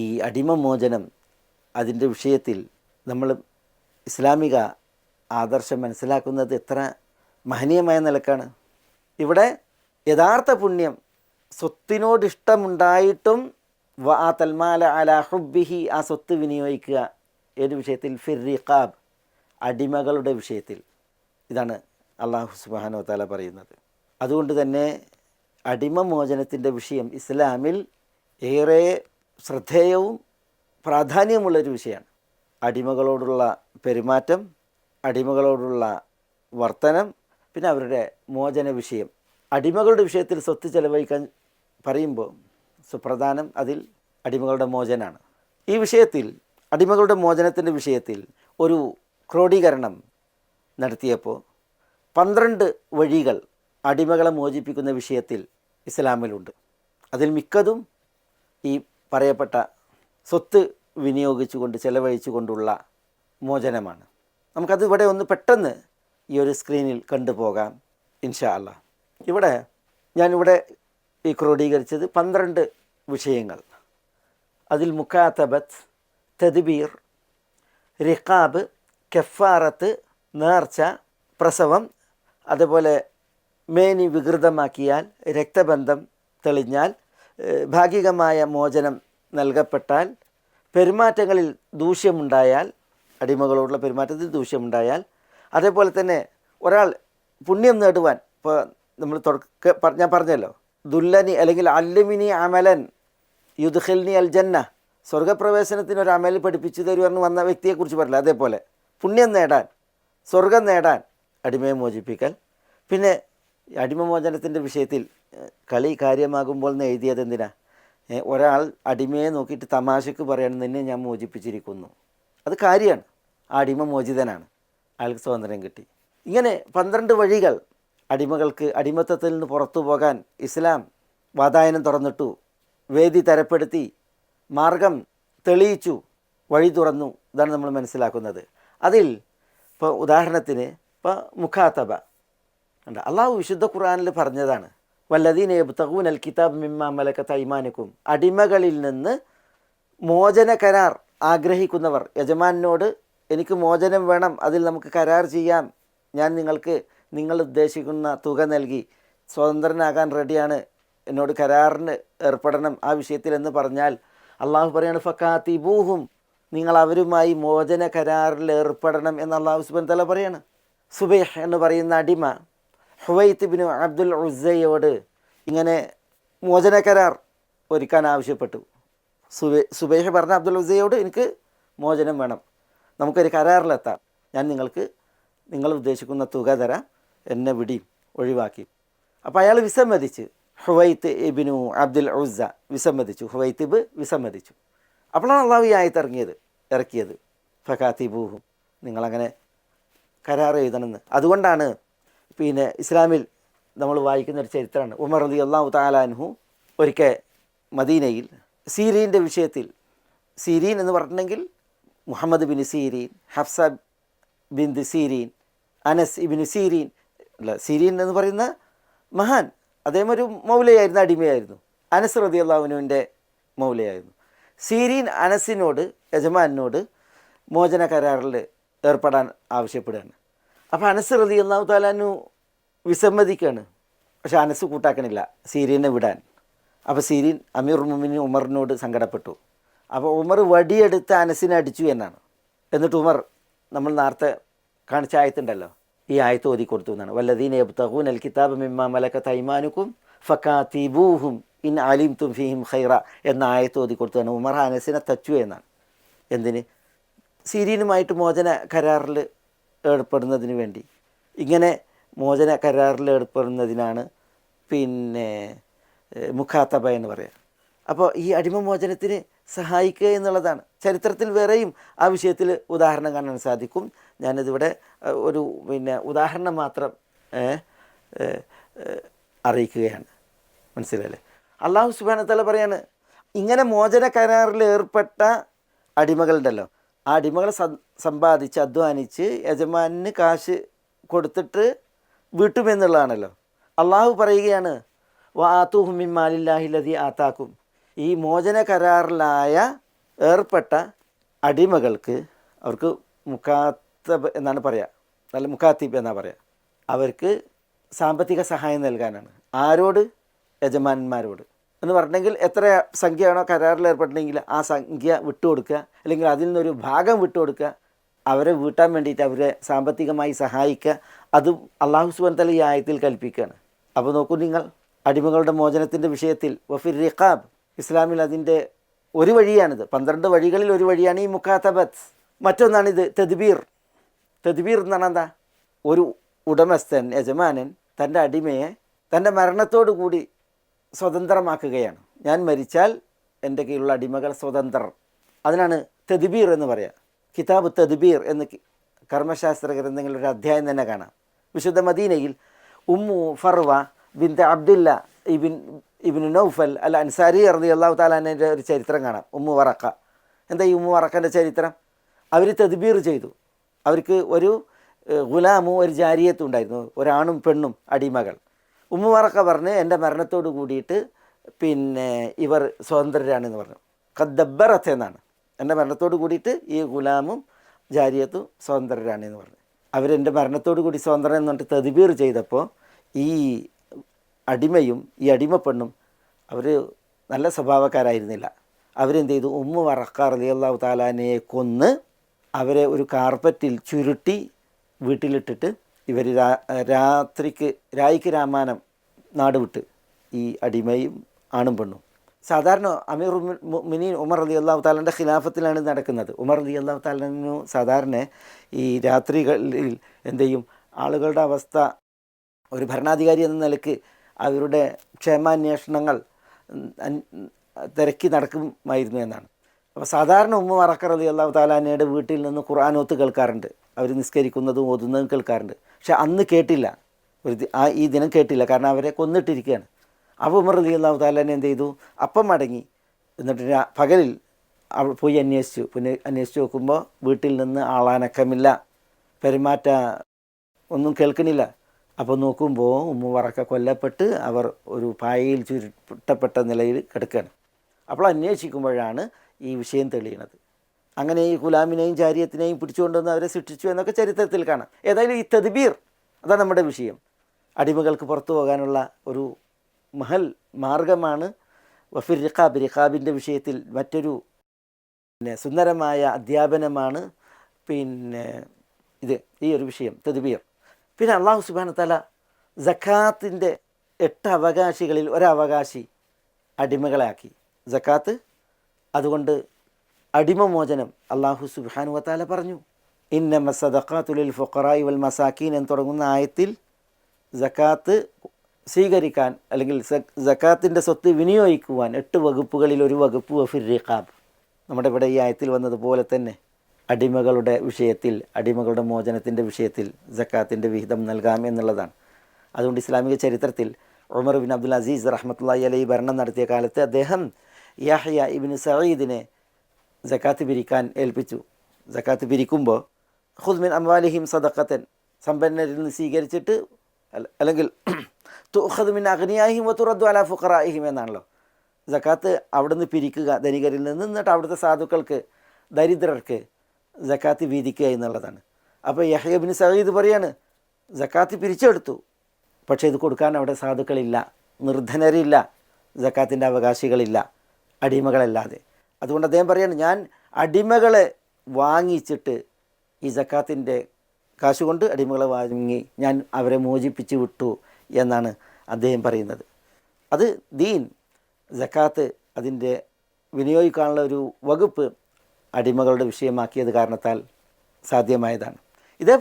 ഈ അടിമമോചനം അതിൻ്റെ വിഷയത്തിൽ നമ്മൾ ഇസ്ലാമിക ആദർശം മനസ്സിലാക്കുന്നത് എത്ര മഹനീയമായ നിലക്കാണ്. ഇവിടെ യഥാർത്ഥ പുണ്യം സ്വത്തിനോടിഷ്ടമുണ്ടായിട്ടും ആ തൽമാല അലാ ഹുബ്ബിഹി, ആ സ്വത്ത് വിനിയോഗിക്കുക. ഏത് വിഷയത്തിൽ? ഫിർറിഖാബ്, അടിമകളുടെ വിഷയത്തിൽ. ഇതാണ് അള്ളാഹു സുബ്ഹാനഹു വ തആല പറയുന്നത്. അതുകൊണ്ട് തന്നെ അടിമമോചനത്തിൻ്റെ വിഷയം ഇസ്ലാമിൽ ഏറെ ശ്രദ്ധേയവും പ്രാധാന്യമുള്ളൊരു വിഷയമാണ്. അടിമകളോടുള്ള പെരുമാറ്റം, അടിമകളോടുള്ള വർത്തനം, പിന്നെ അവരുടെ മോചന വിഷയം. അടിമകളുടെ വിഷയത്തിൽ സ്വത്ത് ചെലവഴിക്കാൻ പറയുമ്പോൾ സുപ്രധാനം അതിൽ അടിമകളുടെ മോചനമാണ്. ഈ വിഷയത്തിൽ അടിമകളുടെ മോചനത്തിൻ്റെ വിഷയത്തിൽ ഒരു ക്രോഡീകരണം നടത്തിയപ്പോൾ 12 വഴികൾ അടിമകളെ മോചിപ്പിക്കുന്ന വിഷയത്തിൽ ഇസ്ലാമിലുണ്ട്. അതിൽ മിക്കതും ഈ പറയപ്പെട്ട സ്വത്ത് വിനിയോഗിച്ചുകൊണ്ട് ചെലവഴിച്ചുകൊണ്ടുള്ള മോചനമാണ്. നമുക്കത് ഇവിടെ ഒന്ന് പെട്ടെന്ന് ഈ ഒരു സ്ക്രീനിൽ കണ്ടുപോകാം ഇൻഷാ അല്ലാഹ്. ഞാനിവിടെ ഈ ക്രോഡീകരിച്ചത് 12 വിഷയങ്ങൾ. അതിൽ മുക്കാത്തബത്ത്, തദ്ബീർ, റിഖാബ്, കഫാറത്ത്, നേർച്ച, പ്രസവം, അതുപോലെ മേനി വികൃതമാക്കിയാൽ, രക്തബന്ധം തെളിഞ്ഞാൽ, ഭാഗികമായ മോചനം നൽകപ്പെട്ടാൽ, പെരുമാറ്റങ്ങളിൽ ദൂഷ്യമുണ്ടായാൽ, അടിമകളോടുള്ള പെരുമാറ്റത്തിൽ ദൂഷ്യമുണ്ടായാൽ, അതേപോലെ തന്നെ ഒരാൾ പുണ്യം നേടുവാൻ, ഇപ്പോൾ നമ്മൾ ഞാൻ പറഞ്ഞല്ലോ, ദുല്ലനി അല്ലെങ്കിൽ അല്ലിമിനി അമലൻ യുദ്ഖിൽനി അൽ ജന്ന, സ്വർഗപ്രവേശനത്തിന് ഒരു അമൽ പഠിപ്പിച്ചു തരുമെന്ന് വന്ന വ്യക്തിയെക്കുറിച്ച് പറഞ്ഞില്ല. അതേപോലെ പുണ്യം നേടാൻ, സ്വർഗം നേടാൻ അടിമയെ മോചിപ്പിക്കൽ. പിന്നെ അടിമമോചനത്തിൻ്റെ വിഷയത്തിൽ കളി കാര്യമാകുമ്പോൾ എന്ന് എഴുതിയത് എന്തിനാ? ഒരാൾ അടിമയെ നോക്കിയിട്ട് തമാശക്ക് പറയണം, നിന്നെ ഞാൻ മോചിപ്പിച്ചിരിക്കുന്നു. അത് കാര്യമാണ്. ആ അടിമ മോചിതനാണ്, അയാൾക്ക് സ്വാതന്ത്ര്യം കിട്ടി. ഇങ്ങനെ 12 വഴികൾ അടിമകൾക്ക് അടിമത്തത്തിൽ നിന്ന് പുറത്തു പോകാൻ ഇസ്ലാം വാതായനം തുറന്നിട്ടു, വേദി തരപ്പെടുത്തി, മാർഗം തെളിയിച്ചു, വഴി തുറന്നു. ഇതാണ് നമ്മൾ മനസ്സിലാക്കുന്നത്. അതിൽ ഇപ്പോൾ ഉദാഹരണത്തിന് ഇപ്പോൾ മുഖാത്തബ ഉണ്ട്. അള്ളാഹു വിശുദ്ധ ഖുർആനിൽ പറഞ്ഞതാണ്, വല്ലദീന യബ്തഗൂനൽ കിതാബ് മിമ്മാ മലക്കത്ത് അയ്മാനുക്കും, അടിമകളിൽ നിന്ന് മോചന കരാർ ആഗ്രഹിക്കുന്നവർ, യജമാനോട് എനിക്ക് മോചനം വേണം, അതിൽ നമുക്ക് കരാർ ചെയ്യാം, ഞാൻ നിങ്ങൾക്ക് നിങ്ങൾ ഉദ്ദേശിക്കുന്ന തുക നൽകി സ്വതന്ത്രനാകാൻ റെഡിയാണ്, എന്നോട് കരാറിന് ഏർപ്പെടണം ആ വിഷയത്തിൽ എന്ന് പറഞ്ഞാൽ അള്ളാഹു പറയാണ് ഫകാതിബൂഹും, നിങ്ങൾ അവരുമായി മോചന കരാറിൽ ഏർപ്പെടണം എന്ന് അള്ളാഹു സുബ്ഹാനഹു വ തആല പറയാണ്. സുബൈഹ് എന്ന് പറയുന്ന അടിമ ഹുവൈത്ത് ബിൻ അബ്ദുൽ ഉസ്സയോട് ഇങ്ങനെ മോചന കരാർ ഒരുക്കാൻ ആവശ്യപ്പെട്ടു. സുബൈഹ് പറഞ്ഞ അബ്ദുൽ ഉസ്സയോട് എനിക്ക് മോചനം വേണം, നമുക്കൊരു കരാറിലെത്താം, ഞാൻ നിങ്ങൾക്ക് നിങ്ങൾ ഉദ്ദേശിക്കുന്ന തുക തരാം, എന്നെ വിടിയും ഒഴിവാക്കി. അപ്പോൾ അയാൾ വിസമ്മതിച്ച്, ഹുവൈത്ത് ഇബ്നു അബ്ദുൽ ഉസ്സ വിസമ്മതിച്ചു, ഹുവൈത്തിബ് വിസമ്മതിച്ചു. അപ്പോഴാണ് അള്ളാഹു ഈ ആയത്ത് ഇറക്കിയത് ഫകാതിബൂഹും, നിങ്ങളങ്ങനെ കരാർ എഴുതണമെന്ന്. അതുകൊണ്ടാണ് പിന്നെ ഇസ്ലാമിൽ നമ്മൾ വായിക്കുന്നൊരു ചരിത്രമാണ്. ഉമർ റളിയല്ലാഹു തആല അൻഹു ഒരിക്കൽ മദീനയിൽ സീരീൻ്റെ വിഷയത്തിൽ, സീരീൻ എന്ന് പറഞ്ഞിട്ടുണ്ടെങ്കിൽ മുഹമ്മദ് ബിൻ സീരീൻ, ഹഫ്സ ബിന്ത് സീരീൻ, അനസ് ഇബ്നു സീരീൻ, അല്ല സീരീൻ എന്ന് പറയുന്ന മഹാൻ, അദ്ദേഹം ഒരു മൗലയായിരുന്നു, അടിമയായിരുന്നു. അനസ് റളിയല്ലാഹു അൻഹുവിൻ്റെ മൗലയായിരുന്നു. സീരീൻ അനസിനോട്, യജമാനോട് മോചന കരാറിൽ ഏർപ്പെടാൻ ആവശ്യപ്പെടുകയാണ്. അപ്പോൾ അനസ് റളിയല്ലാഹു തആല അൻഹു വിസമ്മതിക്കുകയാണ്. പക്ഷേ അനസ് കൂട്ടാക്കണില്ല സീരീനെ വിടാൻ. അപ്പോൾ സീരീൻ അമീറുൽ മുഅ്മിനീൻ ഉമറിനോട് സങ്കടപ്പെട്ടു. അപ്പോൾ ഉമർ വടിയെടുത്ത് അനസിനെ അടിച്ചു എന്നാണ്. എന്നിട്ട് ഉമർ നമ്മൾ നേരത്തെ കാണിച്ച ആയത്തുണ്ടല്ലോ, ഈ ആയത്ത് ഓതിക്കൊടുത്തു എന്നാണ്. വല്ലദീന യബ്തഗൂനൽ കിതാബ മിമ്മാ മലക്കത്ത് അയ്മാനുക്കും ഫകാതിബൂഹും ഇൻ അലിംതും ഫീഹിം ഖൈറ എന്ന ആയത്ത് ഓതിക്കൊടുത്താണ്. ഉമർ അനസിനെ തച്ചു എന്നാണ്. എന്തിന്? സീരീനുമായിട്ട് മോചന കരാറിൽ ഏർപ്പെടുന്നതിന് വേണ്ടി. ഇങ്ങനെ മോചന കരാറിൽ ഏർപ്പെടുന്നതിനാണ് പിന്നെ മുഖാത്തബ എന്ന് പറയുക. അപ്പോൾ ഈ അടിമമോചനത്തിന് സഹായിക്കുക എന്നുള്ളതാണ്. ചരിത്രത്തിൽ വേറെയും ആ വിഷയത്തിൽ ഉദാഹരണം കാണാൻ സാധിക്കും. ഞാനിതിവിടെ ഒരു ഉദാഹരണം മാത്രം അറിയിക്കുകയാണ്. മനസ്സിലല്ലേ? അള്ളാഹു സുബ്ഹാനഹു വ തആല പറയാണ്, ഇങ്ങനെ മോചന കരാറിൽ ഏർപ്പെട്ട അടിമകളുണ്ടല്ലോ, ആ അടിമകളെ സമ്പാദിച്ച് അധ്വാനിച്ച് യജമാനിന് കാശ് കൊടുത്തിട്ട് വീട്ടുമെന്നുള്ളതാണല്ലോ. അള്ളാഹു പറയുകയാണ്, വആതൂഹും മിൻ മാലില്ലാഹി ലദീ ആതാക്കും, ഈ മോചന കരാറിലായ ഏർപ്പെട്ട അടിമകൾക്ക് അവർക്ക് മുക്കാത്തബ് എന്നാണ് പറയുക, നല്ല മുക്കാത്തിബ് എന്നാണ് പറയുക. അവർക്ക് സാമ്പത്തിക സഹായം നൽകാനാണ്. ആരോട്? യജമാനന്മാരോട് എന്ന് പറഞ്ഞെങ്കിൽ എത്ര സംഖ്യയാണോ കരാറിൽ ഏർപ്പെട്ടിട്ടുണ്ടെങ്കിൽ ആ സംഖ്യ വിട്ടുകൊടുക്കുക, അല്ലെങ്കിൽ അതിൽ നിന്നൊരു ഭാഗം വിട്ടുകൊടുക്കുക, അവരെ വീട്ടാൻ വേണ്ടിയിട്ട് അവരെ സാമ്പത്തികമായി സഹായിക്കുക. അതും അള്ളാഹു സുബ്ഹാനഹു വ തആല ഈ ആയത്തിൽ കൽപ്പിക്കുകയാണ്. അപ്പോൾ നോക്കൂ നിങ്ങൾ, അടിമകളുടെ മോചനത്തിൻ്റെ വിഷയത്തിൽ വഫിർ റിഖാബ്, ഇസ്ലാമിൽ അതിൻ്റെ ഒരു വഴിയാണിത്. 12 വഴികളിൽ ഒരു വഴിയാണ് ഈ മുക്കാത്തബത്ത്. മറ്റൊന്നാണിത് തദ്ബീർ. തദ്ബീർ എന്ന് പറഞ്ഞാൽ എന്താ? ഒരു ഉടമസ്ഥൻ, യജമാനൻ തൻ്റെ അടിമയെ തൻ്റെ മരണത്തോടു കൂടി സ്വതന്ത്രമാക്കുകയാണ്. ഞാൻ മരിച്ചാൽ എൻ്റെ കീഴിലുള്ള അടിമകൾ സ്വതന്ത്രർ. അതിനാണ് തദ്ബീർ എന്ന് പറയുക. കിതാബ് തദ്ബീർ എന്ന് കർമ്മശാസ്ത്ര ഗ്രന്ഥങ്ങളിൽ ഒരു അധ്യായം തന്നെ കാണാം. വിശുദ്ധ മദീനയിൽ Umm Farwa bint Abdullah Ibnu Naufal അൽ അൻസാരി റളിയല്ലാഹു തആല അൻഹയുടെ ഒരു ചരിത്രം കാണാം. ഉമ്മു വറക്ക. എന്താ ഈ ഉമ്മു വറക്കൻ്റെ ചരിത്രം? അവർ തദ്ബീർ ചെയ്തു. അവർക്ക് ഒരു ഗുലാമും ഒരു ജാരിയത്തും ഉണ്ടായിരുന്നു, ഒരാണും പെണ്ണും അടിമകൾ. ഉമ്മു വറക്ക പറഞ്ഞ് എൻ്റെ മരണത്തോട് കൂടിയിട്ട് ഇവർ സ്വതന്ത്രരാണെന്ന് പറഞ്ഞു. ഖദ്ദബ്ബറത്ത് എന്നാണ്, എൻ്റെ മരണത്തോട് കൂടിയിട്ട് ഈ ഗുലാമും ജാരിയത്തും സ്വതന്ത്രരാണെന്ന് പറഞ്ഞു. അവരെൻ്റെ മരണത്തോടു കൂടി സ്വതന്ത്രം എന്ന് പറഞ്ഞിട്ട് തദ്ബീർ ചെയ്തപ്പോൾ ഈ അടിമയും ഈ അടിമപ്പെണ്ണും അവർ നല്ല സ്വഭാവക്കാരായിരുന്നില്ല. അവരെന്ത് ചെയ്തു? ഉമ്മു വറക്ക റളിയല്ലാഹു തആല അൻഹയെ കൊന്ന് അവരെ ഒരു കാർപ്പറ്റിൽ ചുരുട്ടി വീട്ടിലിട്ടിട്ട് ഇവർ രായ്ക്ക് രാമാനം നാട് വിട്ട്, ഈ അടിമയും ആണും പെണ്ണും. സാധാരണ അമീറുൽ മുഅ്മിനീൻ ഉമർ റളിയല്ലാഹു തആലയുടെ ഖിലാഫത്തിലാണ് നടക്കുന്നത്. ഉമർ റളിയല്ലാഹു തആലനു സാധാരണ ഈ രാത്രികളിൽ എന്ത് ചെയ്യും? ആളുകളുടെ അവസ്ഥ, ഒരു ഭരണാധികാരി എന്ന നിലയ്ക്ക് അവരുടെ ക്ഷേമാന്വേഷണങ്ങൾ തിരക്കി നടക്കുമായിരുന്നു എന്നാണ്. അപ്പോൾ സാധാരണ ഉമ്മു വറക്ക റളിയല്ലാഹു തആല അൻഹയുടെ വീട്ടിൽ നിന്ന് ഖുർആനോത്ത് കേൾക്കാറുണ്ട്. അവർ നിസ്കരിക്കുന്നതും ഓതുന്നതും കേൾക്കാറുണ്ട്. പക്ഷെ അന്ന് കേട്ടില്ല, ഈ ദിനം കേട്ടില്ല, കാരണം അവരെ കൊന്നിട്ടിരിക്കുകയാണ്. അപ്പോൾ ഉമർ റളിയല്ലാഹു തആല എന്ത് ചെയ്തു? അപ്പം മടങ്ങി. എന്നിട്ട് പകലിൽ പോയി അന്വേഷിച്ചു. പിന്നെ അന്വേഷിച്ച് നോക്കുമ്പോൾ വീട്ടിൽ നിന്ന് ആളാനക്കമില്ല, പെരുമാറ്റ ഒന്നും കേൾക്കണില്ല. അപ്പോൾ നോക്കുമ്പോൾ ഉമ്മു വറക്ക കൊല്ലപ്പെട്ട് അവർ ഒരു പായയിൽ ചുരുട്ടപ്പെട്ട നിലയിൽ കിടക്കുകയാണ്. അപ്പോൾ അന്വേഷിക്കുമ്പോഴാണ് ഈ വിഷയം തെളിയുന്നത്. അങ്ങനെ ഈ ഗുലാമിനെയും ജാരിയത്തിനെയും പിടിച്ചുകൊണ്ടുവന്ന് അവരെ ശിക്ഷിച്ചു എന്നൊക്കെ ചരിത്രത്തിൽ കാണാം. ഏതായാലും ഈ തദ്ബീർ, അതാണ് നമ്മുടെ വിഷയം. അടിമകൾക്ക് പുറത്തു പോകാനുള്ള ഒരു മാർഗമാണ് വഫിർ റിഖാബ്. റിഖാബിൻ്റെ വിഷയത്തിൽ മറ്റൊരു സുന്ദരമായ അധ്യാപനമാണ് ഇത്, ഈ ഒരു വിഷയം തദ്ബീർ. പിന്നെ അള്ളാഹു സുബ്ഹാനഹു വ തആല സക്കാത്തിൻ്റെ 8 അവകാശികളിൽ ഒരവകാശി അടിമകളാക്കി സക്കാത്ത്. അതുകൊണ്ട് അടിമമോചനം അള്ളാഹു സുബ്ഹാനഹു വ തആല പറഞ്ഞു. ഇന്നമ സദഖാത്തു ലിൽ ഫുഖറാഇ വൽ മസാക്കീൻ എന്ന് തുടങ്ങുന്ന ആയത്തിൽ സക്കാത്ത് സ്വീകരിക്കാൻ, അല്ലെങ്കിൽ സക്കാത്തിൻ്റെ സ്വത്ത് വിനിയോഗിക്കുവാൻ 8 വകുപ്പുകളിൽ ഒരു വകുപ്പ് വഫിർ റിഖാബ്. നമ്മുടെ ഇവിടെ ഈ ആയത്തിൽ വന്നതുപോലെ തന്നെ അടിമകളുടെ വിഷയത്തിൽ, അടിമകളുടെ മോചനത്തിൻ്റെ വിഷയത്തിൽ സക്കാത്തിൻ്റെ വിഹിതം നൽകാം എന്നുള്ളതാണ്. അതുകൊണ്ട് ഇസ്ലാമിക ചരിത്രത്തിൽ ഉമർ ബിൻ അബ്ദുൽ അസീസ് റഹ്മത്തുള്ളാഹി അലൈഹി ഭരണം നടത്തിയ കാലത്ത് അദ്ദേഹം യഹ്യ ഇബ്നു സഈദിനെ സക്കാത്ത് പിരിക്കാൻ ഏൽപ്പിച്ചു. സക്കാത്ത് പിരിക്കുമ്പോൾ ഖുദ് മിൻ അംവാലിഹിം സദഖത്തൻ, സമ്പന്നരിൽ നിന്ന് സ്വീകരിച്ചിട്ട്, അല്ലെങ്കിൽ തുഖദ് മിൻ അഗ്നിയാഹിം വതുറദ്ദു അലാ ഫുഖറാഇഹിം എന്നാണല്ലോ. സക്കാത്ത് അവിടുന്ന് പിരിക്കുക ധനികരിൽ നിന്ന്, എന്നിട്ട് അവിടുത്തെ സാധുക്കൾക്ക്, ദരിദ്രർക്ക് സക്കാത്ത് വീതിക്കുക എന്നുള്ളതാണ്. അപ്പോൾ യഹ്യ ഇബ്നു സഈദ് പറയാണ്, സക്കാത്ത് പിരിച്ചെടുത്തു, പക്ഷേ ഇത് കൊടുക്കാൻ അവിടെ സാധുക്കളില്ല, നിർധനരില്ല, സക്കാത്തിൻ്റെ അവകാശികളില്ല, അടിമകളല്ലാതെ. അതുകൊണ്ട് അദ്ദേഹം പറയാണ്, ഞാൻ അടിമകളെ വാങ്ങിച്ചിട്ട് ഈ സക്കാത്തിൻ്റെ കാശുകൊണ്ട് അടിമകളെ വാങ്ങി ഞാൻ അവരെ മോചിപ്പിച്ച് വിട്ടു എന്നാണ് അദ്ദേഹം പറയുന്നത്. അത് ദീൻ, സക്കാത്ത് അതിൻ്റെ വിനിയോഗിക്കാനുള്ള ഒരു വകുപ്പ് അടിമകളുടെ വിഷയമാക്കിയത് കാരണത്താൽ സാധ്യമായതാണ്.